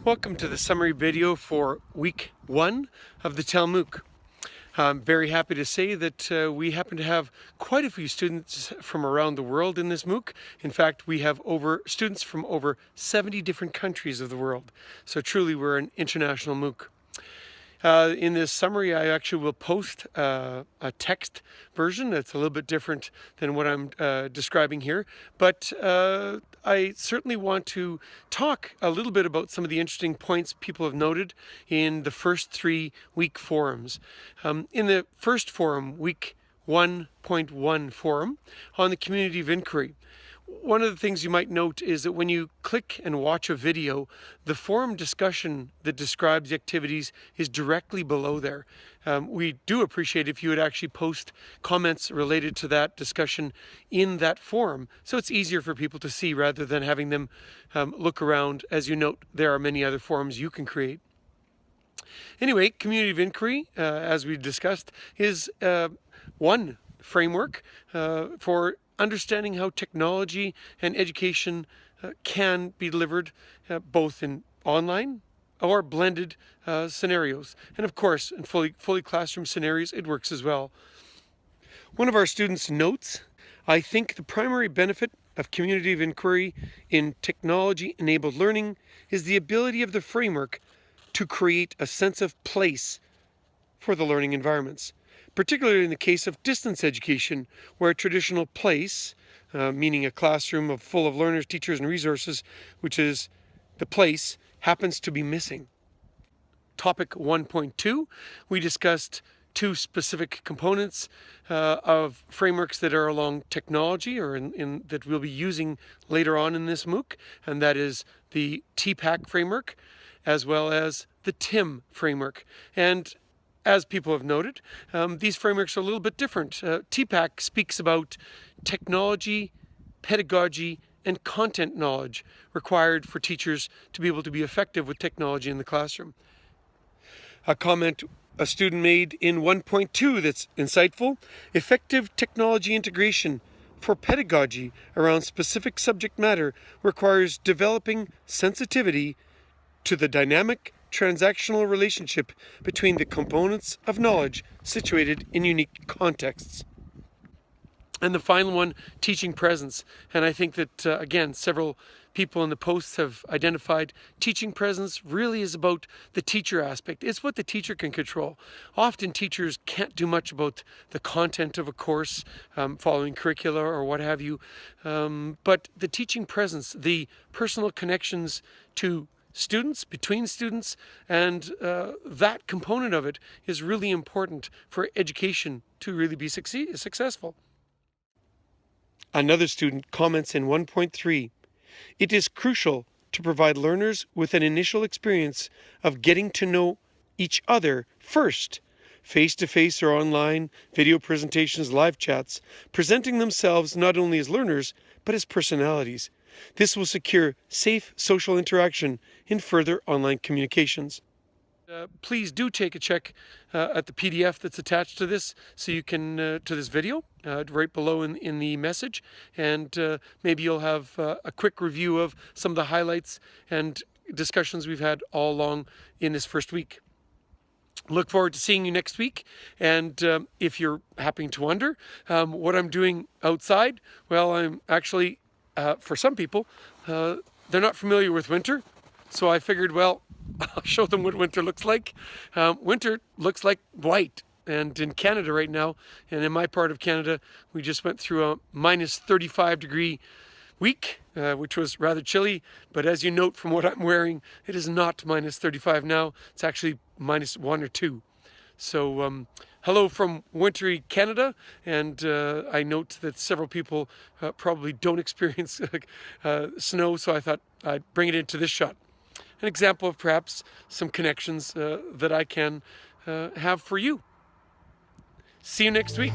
Welcome to the summary video for week 1 of the TEL-MOOC. I'm very happy to say that we happen to have quite a few students from around the world in this MOOC. In fact, we have students from over 70 different countries of the world. So truly we're an international MOOC. In this summary, I actually will post a text version that's a little bit different than what I'm describing here, but I certainly want to talk a little bit about some of the interesting points people have noted in the first 3 week forums. In the first forum, week 1.1 forum on the community of inquiry, one of the things you might note is that when you click and watch a video, the forum discussion that describes the activities is directly below there. We do appreciate if you would actually post comments related to that discussion in that forum, so it's easier for people to see rather than having them look around. As you note, there are many other forums you can create. Anyway, community of inquiry, as we discussed, is one framework for understanding how technology and education can be delivered both in online or blended scenarios. And of course, in fully classroom scenarios, it works as well. One of our students notes, I think the primary benefit of community of inquiry in technology-enabled learning is the ability of the framework to create a sense of place for the learning environments, particularly in the case of distance education, where a traditional place, meaning a classroom full of learners, teachers, and resources, which is the place, happens to be missing. Topic 1.2, we discussed 2 specific components of frameworks that are along technology or that we'll be using later on in this MOOC, and that is the TPAC framework as well as the TIM framework. And as people have noted, these frameworks are a little bit different. TPAC speaks about technology, pedagogy, and content knowledge required for teachers to be able to be effective with technology in the classroom. A comment a student made in 1.2 that's insightful: effective technology integration for pedagogy around specific subject matter requires developing sensitivity to the dynamic transactional relationship between the components of knowledge situated in unique contexts. And the final one, teaching presence. And I think that, again, several people in the posts have identified teaching presence really is about the teacher aspect. It's what the teacher can control. Often teachers can't do much about the content of a course, following curricula or what have you. But the teaching presence, the personal connections to students, between students, and that component of it is really important for education to really be successful. Another student comments in 1.3, it is crucial to provide learners with an initial experience of getting to know each other first, face-to-face or online, video presentations, live chats, presenting themselves not only as learners, but as personalities. This will secure safe social interaction in further online communications. Please do take a check at the PDF that's attached to this, so you can to this video right below in the message, and maybe you'll have a quick review of some of the highlights and discussions we've had all along in this first week. Look forward to seeing you next week. And if you're happening to wonder what I'm doing outside, well, I'm actually for some people, they're not familiar with winter, so I figured, well, I'll show them what winter looks like. Winter looks like white, and in Canada right now, and in my part of Canada, we just went through a minus 35 degree week, which was rather chilly, but as you note from what I'm wearing, it is not minus 35 now. It's actually minus 1 or 2. So hello from wintry Canada, and I note that several people probably don't experience snow, so I thought I'd bring it into this shot. An example of perhaps some connections that I can have for you. See you next week.